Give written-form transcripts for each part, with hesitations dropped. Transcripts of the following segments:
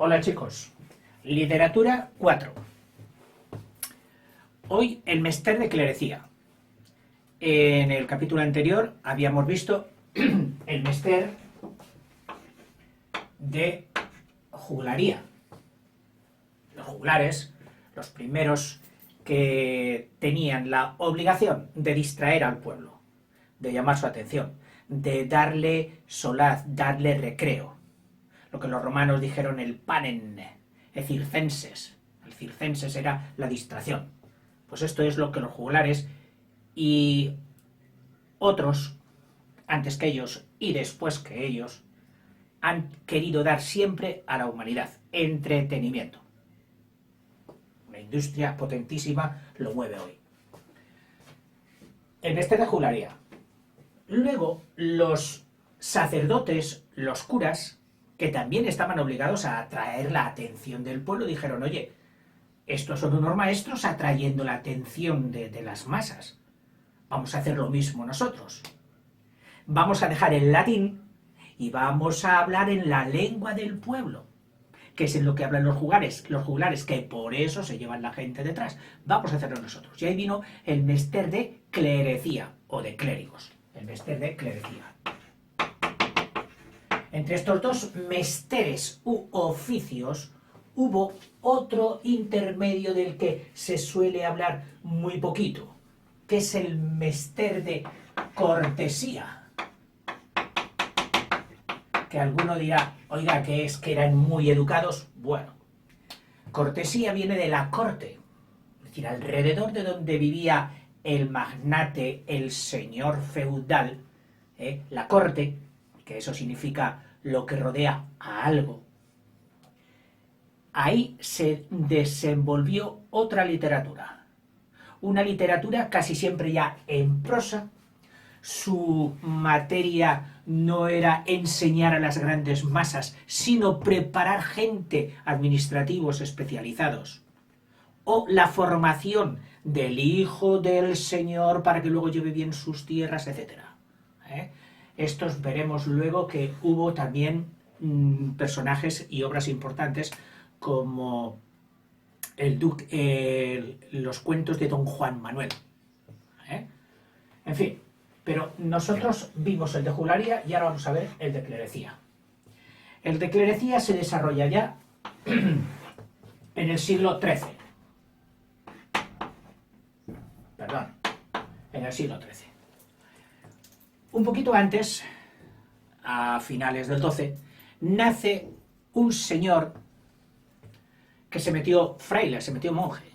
Hola chicos, literatura 4. Hoy el mester de clerecía. En el capítulo anterior habíamos visto el mester de juglaría. Los juglares, los primeros que tenían la obligación de distraer al pueblo, de llamar su atención, de darle solaz, darle recreo. Lo que los romanos dijeron el panen, el circenses. El circenses era la distracción. Pues esto es lo que los juglares y otros, antes que ellos y después que ellos, han querido dar siempre a la humanidad: entretenimiento. Una industria potentísima lo mueve hoy. El mester de juglaría. Luego, los sacerdotes, los curas, que también estaban obligados a atraer la atención del pueblo, dijeron: oye, estos son unos maestros atrayendo la atención de las masas. Vamos a hacer lo mismo nosotros. Vamos a dejar el latín y vamos a hablar en la lengua del pueblo, que es en lo que hablan los juglares, que por eso se llevan la gente detrás. Vamos a hacerlo nosotros. Y ahí vino el mester de clerecía, o de clérigos. El mester de clerecía. Entre estos dos mesteres u oficios hubo otro intermedio del que se suele hablar muy poquito, que es el mester de cortesía. Que alguno dirá: oiga, ¿qué es? ¿Que eran muy educados? Bueno, cortesía viene de la corte, es decir, alrededor de donde vivía el magnate, el señor feudal, la corte, que eso significa lo que rodea a algo. Ahí se desenvolvió otra literatura, una literatura casi siempre ya en prosa. Su materia no era enseñar a las grandes masas, sino preparar gente, administrativos especializados, o la formación del hijo del señor para que luego lleve bien sus tierras, etc. Estos veremos luego que hubo también personajes y obras importantes como los cuentos de Don Juan Manuel. En fin, pero nosotros vimos el de juglaría y ahora vamos a ver el de clerecía. El de clerecía se desarrolla ya en el siglo XIII. Perdón, en el siglo XIII. Un poquito antes, a finales del XII, nace un señor que se metió fraile, se metió monje,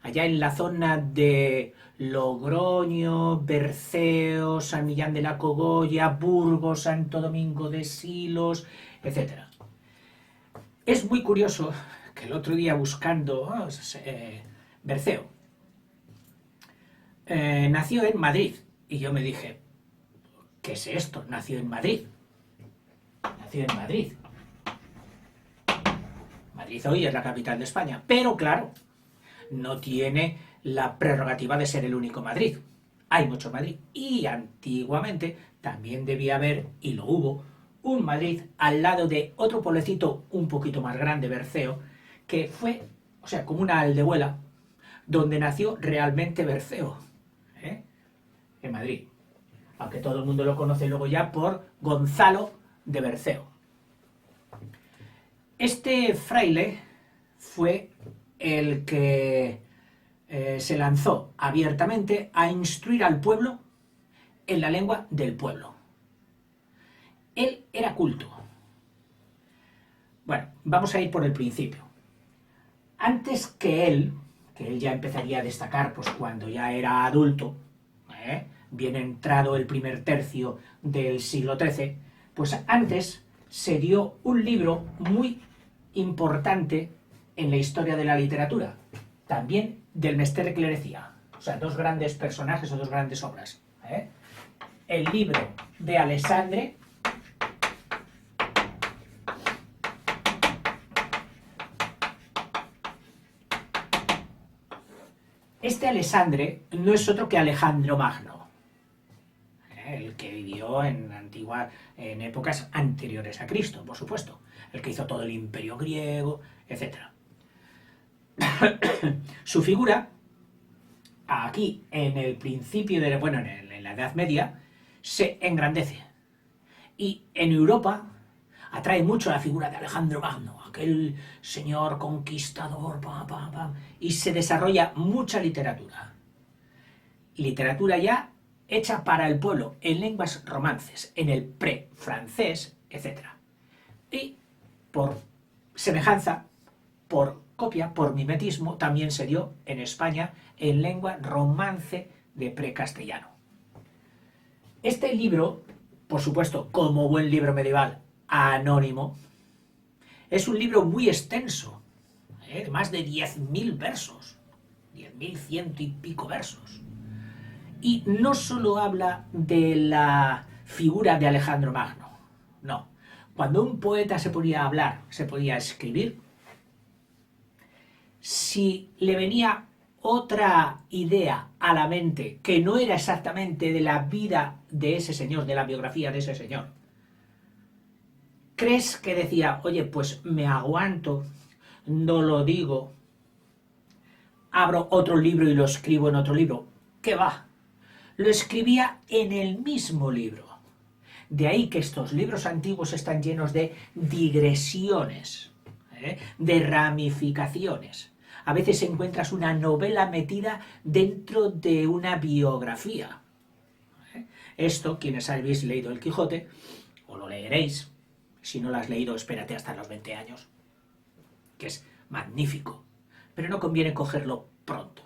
allá en la zona de Logroño, Berceo, San Millán de la Cogolla, Burgos, Santo Domingo de Silos, etc. Es muy curioso que el otro día buscando Berceo, nació en Madrid, y yo me dije: ¿qué es esto? Nació en Madrid. Nació en Madrid. Madrid hoy es la capital de España, pero claro, no tiene la prerrogativa de ser el único Madrid. Hay mucho Madrid, y antiguamente también debía haber, y lo hubo, un Madrid al lado de otro pueblecito un poquito más grande, Berceo, que fue, o sea, como una aldehuela, donde nació realmente Berceo, en Madrid. Aunque todo el mundo lo conoce luego ya por Gonzalo de Berceo. Este fraile fue el que se lanzó abiertamente a instruir al pueblo en la lengua del pueblo. Él era culto. Bueno, vamos a ir por el principio. Antes que él ya empezaría a destacar pues cuando ya era adulto, bien entrado el primer tercio del siglo XIII, pues antes se dio un libro muy importante en la historia de la literatura, también del mester de clerecía, o sea, dos grandes personajes o dos grandes obras. El libro de Alessandre, este Alessandre no es otro que Alejandro Magno, el que vivió en en épocas anteriores a Cristo, por supuesto, el que hizo todo el imperio griego, etc. Su figura, aquí en el principio de, bueno, en la Edad Media, se engrandece. Y en Europa atrae mucho la figura de Alejandro Magno, aquel señor conquistador, y se desarrolla mucha literatura. Literatura ya hecha para el pueblo, en lenguas romances, en el pre-francés, etc. Y por semejanza, por copia, por mimetismo, también se dio en España en lengua romance de precastellano. Este libro, por supuesto, como buen libro medieval, anónimo, es un libro muy extenso, de más de 10.000 versos, 10.100 y pico versos. Y no solo habla de la figura de Alejandro Magno, no. Cuando un poeta se ponía a hablar, se podía escribir, si le venía otra idea a la mente que no era exactamente de la vida de ese señor, de la biografía de ese señor, ¿crees que decía, oye, pues me aguanto, no lo digo, abro otro libro y lo escribo en otro libro? ¿Qué va? Lo escribía en el mismo libro. De ahí que estos libros antiguos están llenos de digresiones, de ramificaciones. A veces encuentras una novela metida dentro de una biografía. Esto, quienes habéis leído El Quijote, o lo leeréis, si no lo has leído, espérate hasta los 20 años, que es magnífico. Pero no conviene cogerlo pronto.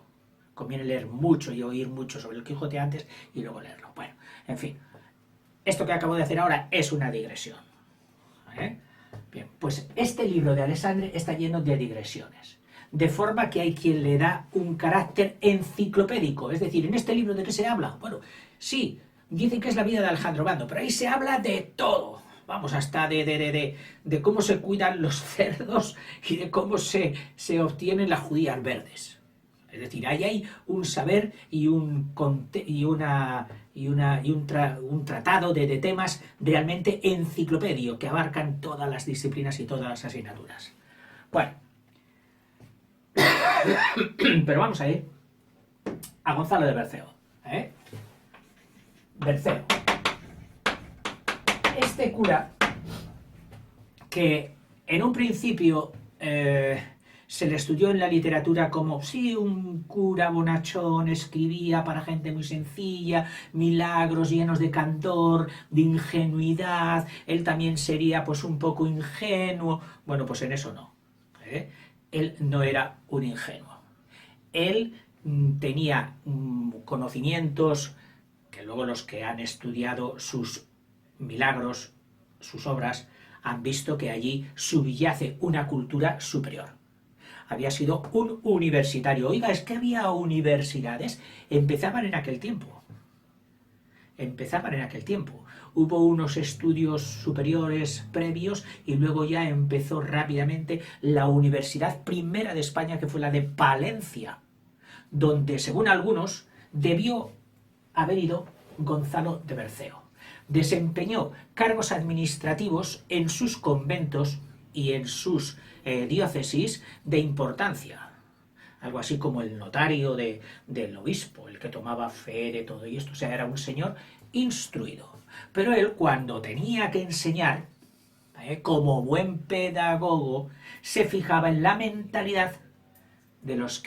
Conviene leer mucho y oír mucho sobre El Quijote antes y luego leerlo. Bueno, en fin. Esto que acabo de hacer ahora es una digresión. Bien, pues este libro de Alexandre está lleno de digresiones. De forma que hay quien le da un carácter enciclopédico. Es decir, ¿en este libro de qué se habla? Bueno, sí, dicen que es la vida de Alejandro Magno, pero ahí se habla de todo. Vamos, hasta de cómo se cuidan los cerdos y de cómo se obtienen las judías verdes. Es decir, ahí hay un saber y un tratado de temas realmente enciclopedio que abarcan todas las disciplinas y todas las asignaturas. Bueno, pero vamos a ir a Gonzalo de Berceo. Berceo. Este cura que en un principio se le estudió en la literatura como, sí, un cura bonachón, escribía para gente muy sencilla, milagros llenos de candor, de ingenuidad, él también sería pues un poco ingenuo. Bueno, pues en eso no. Él no era un ingenuo. Él tenía conocimientos que luego los que han estudiado sus milagros, sus obras, han visto que allí subyace una cultura superior. Había sido un universitario. Oiga, es que había universidades. Empezaban en aquel tiempo. Hubo unos estudios superiores previos y luego ya empezó rápidamente la universidad primera de España, que fue la de Palencia, donde, según algunos, debió haber ido Gonzalo de Berceo. Desempeñó cargos administrativos en sus conventos y en sus diócesis de importancia. Algo así como el notario del obispo, el que tomaba fe de todo esto. O sea, era un señor instruido. Pero él, cuando tenía que enseñar, como buen pedagogo, se fijaba en la mentalidad de los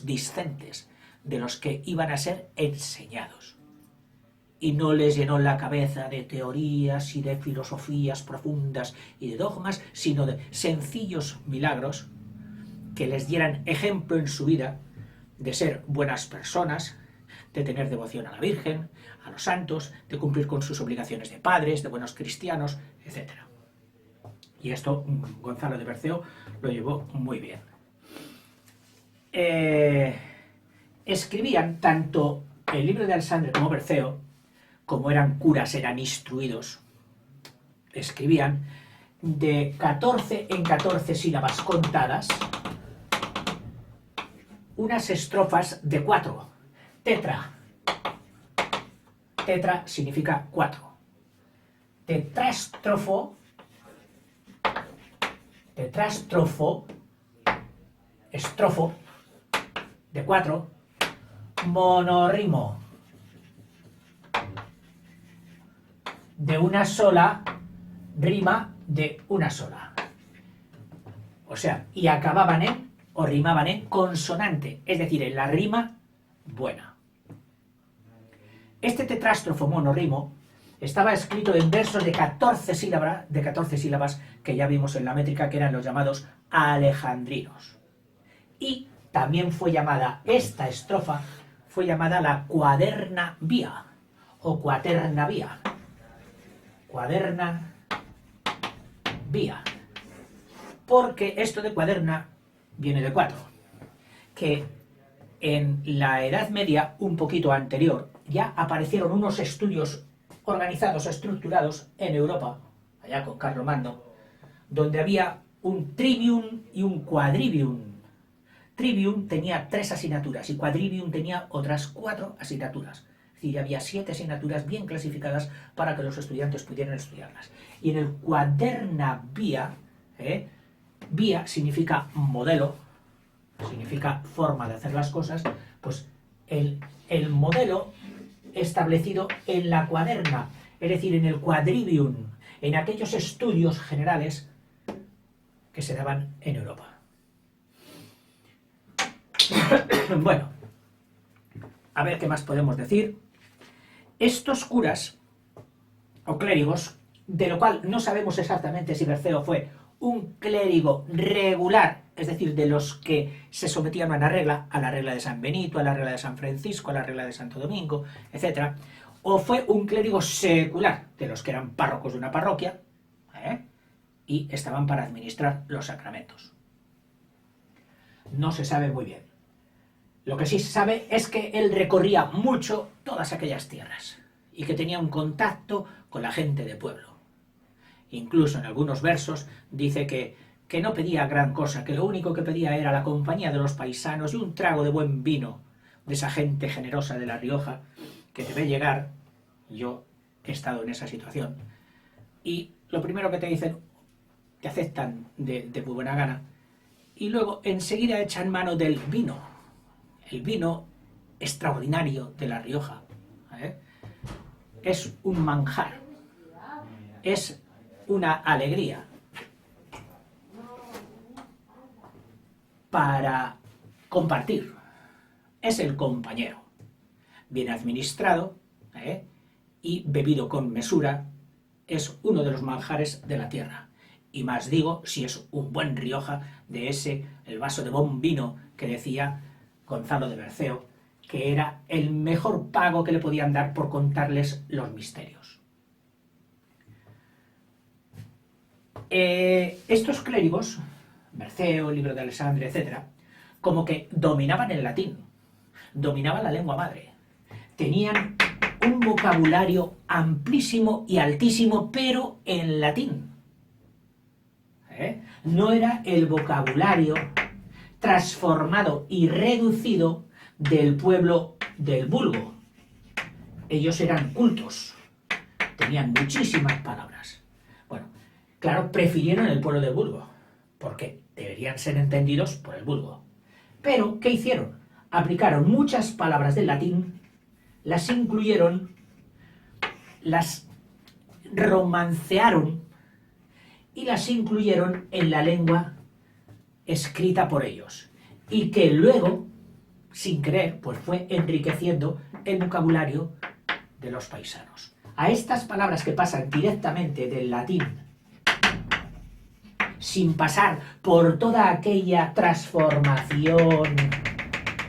discentes, de los que iban a ser enseñados. Y no les llenó la cabeza de teorías y de filosofías profundas y de dogmas, sino de sencillos milagros que les dieran ejemplo en su vida de ser buenas personas, de tener devoción a la Virgen, a los santos, de cumplir con sus obligaciones de padres, de buenos cristianos, etc. Y esto Gonzalo de Berceo lo llevó muy bien. Escribían tanto el libro de Alexandre como Berceo, como eran curas, eran instruidos, escribían de 14 en 14 sílabas contadas, unas estrofas de 4, tetra, tetra significa 4. Tetrástrofo, estrofo, de 4, monorrimo, de una sola, rima de una sola. O sea, y acababan en, o rimaban en consonante, es decir, en la rima buena. Este tetrástrofo monorrimo estaba escrito en versos de 14 sílabas que ya vimos en la métrica, que eran los llamados alejandrinos. Y también fue llamada, esta estrofa fue llamada la cuaderna vía o cuaterna vía. Cuaderna vía. Porque esto de cuaderna viene de 4. Que en la Edad Media, un poquito anterior, ya aparecieron unos estudios organizados, estructurados en Europa, allá con Carlomagno, donde había un trivium y un quadrivium. Trivium tenía 3 asignaturas y quadrivium tenía otras 4 asignaturas. Es decir, había 7 asignaturas bien clasificadas para que los estudiantes pudieran estudiarlas. Y en el cuaderna vía, vía significa modelo, significa forma de hacer las cosas, pues el modelo establecido en la cuaderna, es decir, en el quadrivium, en aquellos estudios generales que se daban en Europa. Bueno, a ver qué más podemos decir. Estos curas o clérigos, de lo cual no sabemos exactamente si Berceo fue un clérigo regular, es decir, de los que se sometían a la regla de San Benito, a la regla de San Francisco, a la regla de Santo Domingo, etc. O fue un clérigo secular, de los que eran párrocos de una parroquia, y estaban para administrar los sacramentos. No se sabe muy bien. Lo que sí se sabe es que él recorría mucho todas aquellas tierras y que tenía un contacto con la gente de pueblo. Incluso en algunos versos dice que no pedía gran cosa, que lo único que pedía era la compañía de los paisanos y un trago de buen vino de esa gente generosa de La Rioja que te ve llegar. Yo he estado en esa situación. Y lo primero que te dicen, te aceptan de muy buena gana, y luego enseguida echan mano del vino. El vino extraordinario de La Rioja. Es un manjar. Es una alegría para compartir. Es el compañero. Bien administrado y bebido con mesura, es uno de los manjares de la tierra. Y más digo, si es un buen Rioja, de ese, el vaso de buen vino que decía Gonzalo de Berceo, que era el mejor pago que le podían dar por contarles los misterios. Estos clérigos, Berceo, el libro de Alessandria, etc., como que dominaban el latín, dominaban la lengua madre, tenían un vocabulario amplísimo y altísimo, pero en latín. No era el vocabulario transformado y reducido del pueblo del vulgo. Ellos eran cultos, tenían muchísimas palabras. Bueno, claro, prefirieron el pueblo del vulgo, porque deberían ser entendidos por el vulgo. Pero, ¿qué hicieron? Aplicaron muchas palabras del latín, las incluyeron, las romancearon y las incluyeron en la lengua escrita por ellos, y que luego, sin querer, pues fue enriqueciendo el vocabulario de los paisanos. A estas palabras que pasan directamente del latín, sin pasar por toda aquella transformación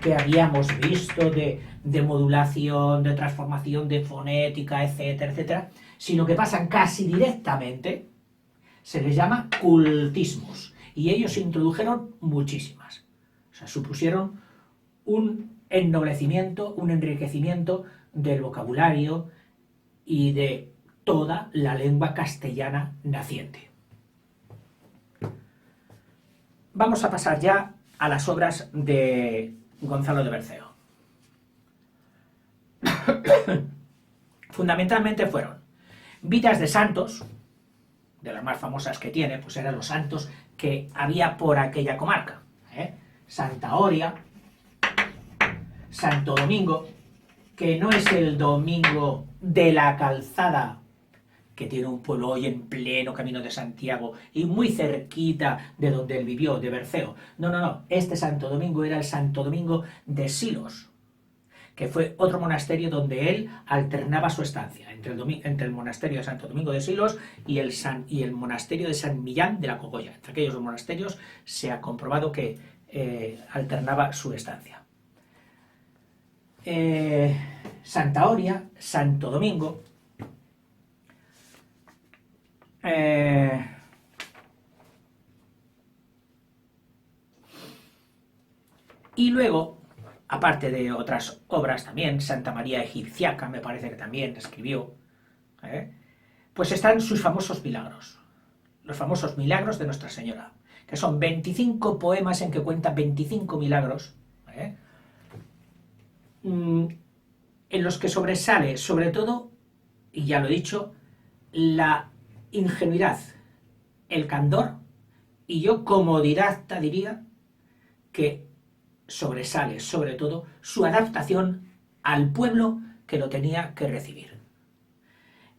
que habíamos visto de modulación, de transformación de fonética, etcétera, etcétera, sino que pasan casi directamente, se les llama cultismos. Y ellos introdujeron muchísimas. O sea, supusieron un ennoblecimiento, un enriquecimiento del vocabulario y de toda la lengua castellana naciente. Vamos a pasar ya a las obras de Gonzalo de Berceo. Fundamentalmente fueron vidas de santos, de las más famosas que tiene, pues eran los santos que había por aquella comarca. Santa Oria, Santo Domingo, que no es el Domingo de la Calzada, que tiene un pueblo hoy en pleno camino de Santiago y muy cerquita de donde él vivió, de Berceo. No, no, no. Este Santo Domingo era el Santo Domingo de Silos, que fue otro monasterio donde él alternaba su estancia entre el monasterio de Santo Domingo de Silos y el monasterio de San Millán de la Cogolla. Entre aquellos dos monasterios se ha comprobado que alternaba su estancia. Santa Oria, Santo Domingo, y luego, aparte de otras obras también, Santa María Egipciaca, me parece que también escribió, pues están sus famosos milagros, los famosos milagros de Nuestra Señora, que son 25 poemas en que cuenta 25 milagros, en los que sobresale, sobre todo, y ya lo he dicho, la ingenuidad, el candor, y yo como didacta diría que sobresale sobre todo su adaptación al pueblo que lo tenía que recibir.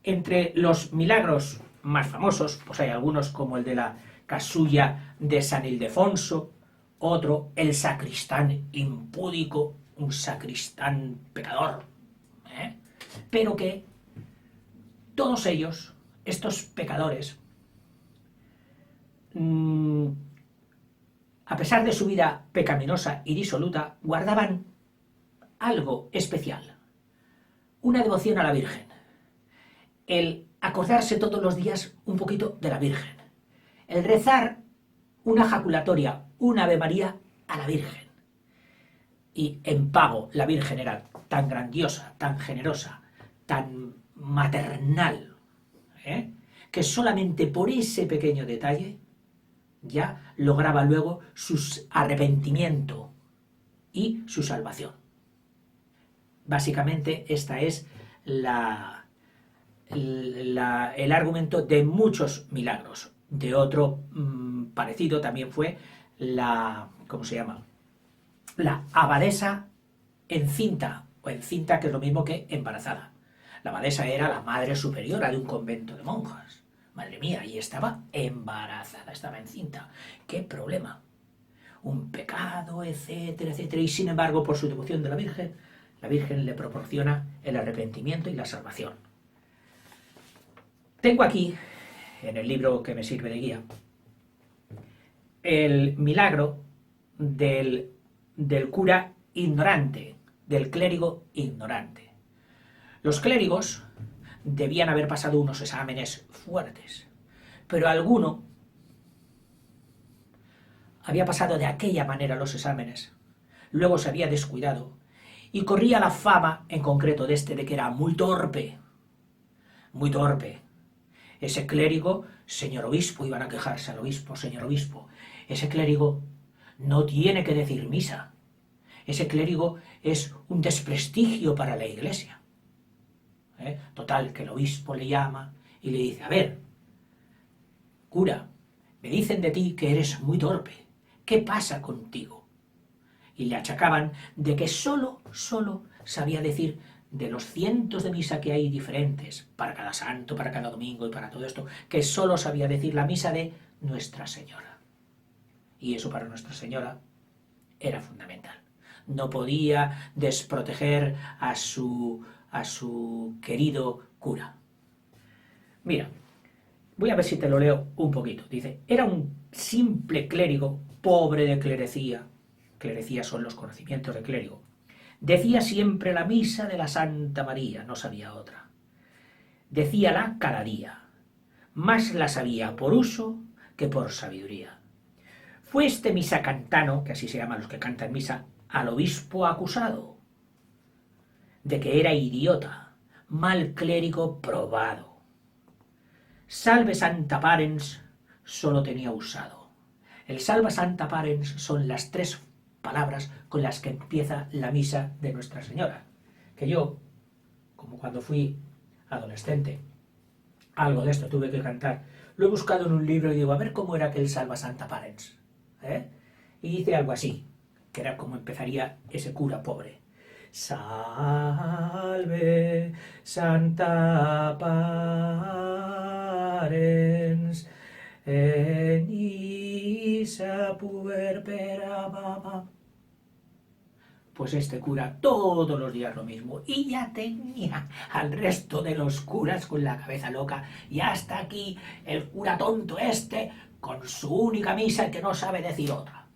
Entre los milagros más famosos, pues hay algunos como el de la casulla de San Ildefonso, otro, el sacristán impúdico, un sacristán pecador, pero que todos ellos, estos pecadores, a pesar de su vida pecaminosa y disoluta, guardaban algo especial, una devoción a la Virgen, el acordarse todos los días un poquito de la Virgen, el rezar una jaculatoria, una Ave María a la Virgen. Y en pago la Virgen era tan grandiosa, tan generosa, tan maternal, que solamente por ese pequeño detalle ya lograba luego su arrepentimiento y su salvación. Básicamente esta es el argumento de muchos milagros. De otro parecido también fue ¿cómo se llama? La abadesa encinta, o encinta, que es lo mismo que embarazada. La abadesa era la madre superiora de un convento de monjas. Madre mía, y estaba embarazada, estaba encinta. ¡Qué problema! Un pecado, etcétera, etcétera. Y sin embargo, por su devoción de la Virgen le proporciona el arrepentimiento y la salvación. Tengo aquí, en el libro que me sirve de guía, el milagro del cura ignorante, del clérigo ignorante. Los clérigos debían haber pasado unos exámenes fuertes, pero alguno había pasado de aquella manera los exámenes, luego se había descuidado y corría la fama, en concreto de que era muy torpe, muy torpe. Ese clérigo, señor obispo, iban a quejarse al obispo, señor obispo, ese clérigo no tiene que decir misa, ese clérigo es un desprestigio para la Iglesia. Total, que el obispo le llama y le dice, a ver, cura, me dicen de ti que eres muy torpe, ¿qué pasa contigo? Y le achacaban de que solo sabía decir de los cientos de misa que hay diferentes, para cada santo, para cada domingo y para todo esto, que solo sabía decir la misa de Nuestra Señora. Y eso para Nuestra Señora era fundamental. No podía desproteger a su querido cura. Mira, voy a ver si te lo leo un poquito. Dice, era un simple clérigo, pobre de clerecía. Clerecía son los conocimientos de clérigo. Decía siempre la misa de la Santa María, no sabía otra. Decíala cada día, más la sabía por uso que por sabiduría. Fue este misacantano, que así se llaman los que cantan misa, al obispo acusado de que era idiota, mal clérigo probado. Salve Santa Parens solo tenía usado. El Salve Santa Parens son las 3 palabras con las que empieza la misa de Nuestra Señora. Que yo, como cuando fui adolescente. Algo de esto tuve que cantar. Lo he buscado en un libro y digo, a ver cómo era aquel Salva Santa Parents. Y dice algo así, que era como empezaría ese cura pobre. Salve Santa Parens, en isa puerpera baba. Pues este cura todos los días lo mismo, y ya tenía al resto de los curas con la cabeza loca, y hasta aquí el cura tonto este con su única misa que no sabe decir otra.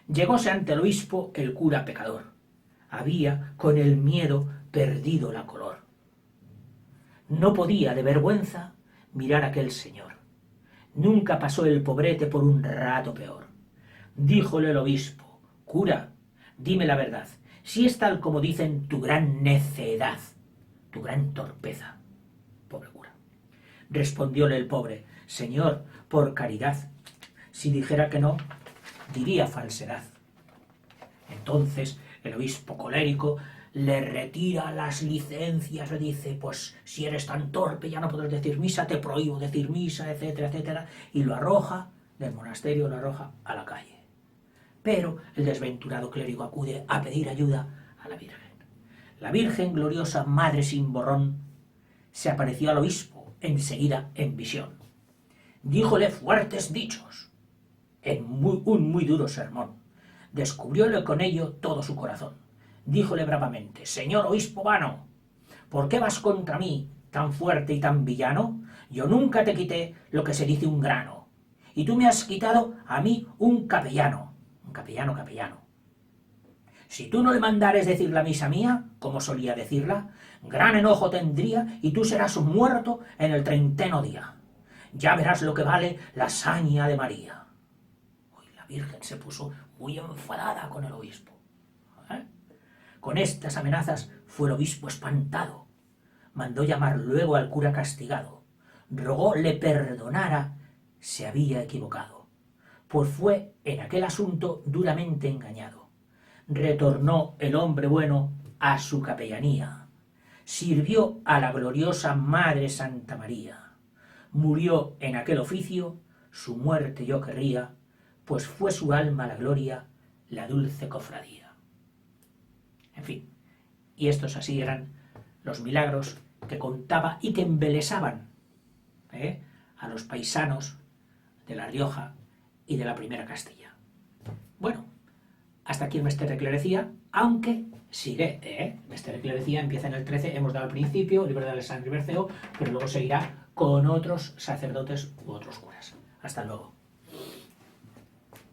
Llegóse ante el obispo el cura pecador. Había con el miedo perdido la color. No podía de vergüenza mirar a aquel señor. Nunca pasó el pobrete por un rato peor. Díjole el obispo, cura, dime la verdad, si es tal como dicen tu gran necedad, tu gran torpeza. Pobre cura. Respondióle el pobre, señor, por caridad, si dijera que no, diría falsedad. Entonces el obispo colérico le retira las licencias, le dice, pues si eres tan torpe ya no podrás decir misa, te prohíbo decir misa, etcétera, etcétera, y lo arroja del monasterio, lo arroja a la calle. Pero el desventurado clérigo acude a pedir ayuda a la Virgen. La Virgen, gloriosa Madre sin borrón, se apareció al obispo enseguida en visión. Díjole fuertes dichos, en un muy duro sermón. Descubrióle con ello todo su corazón. Díjole bravamente, señor obispo vano, ¿por qué vas contra mí tan fuerte y tan villano? Yo nunca te quité lo que se dice un grano, y tú me has quitado a mí un capellano. Capellano. Si tú no le mandares decir la misa mía, como solía decirla, gran enojo tendría y tú serás muerto en el 30º día. Ya verás lo que vale la saña de María. Uy, la Virgen se puso muy enfadada con el obispo. Con estas amenazas fue el obispo espantado. Mandó llamar luego al cura castigado. Rogó le perdonara, se había equivocado, pues fue en aquel asunto duramente engañado. Retornó el hombre bueno a su capellanía, sirvió a la gloriosa Madre Santa María, murió en aquel oficio, su muerte yo querría, pues fue su alma la gloria, la dulce cofradía. En fin, y estos así eran los milagros que contaba y que embelesaban a los paisanos de La Rioja y de la primera Castilla. Bueno, hasta aquí el Mester de Clerecía, aunque sigue, Mester de Clerecía empieza en el 13, hemos dado al principio, el libro de Alessandro y Berceo, pero luego seguirá con otros sacerdotes u otros curas. Hasta luego.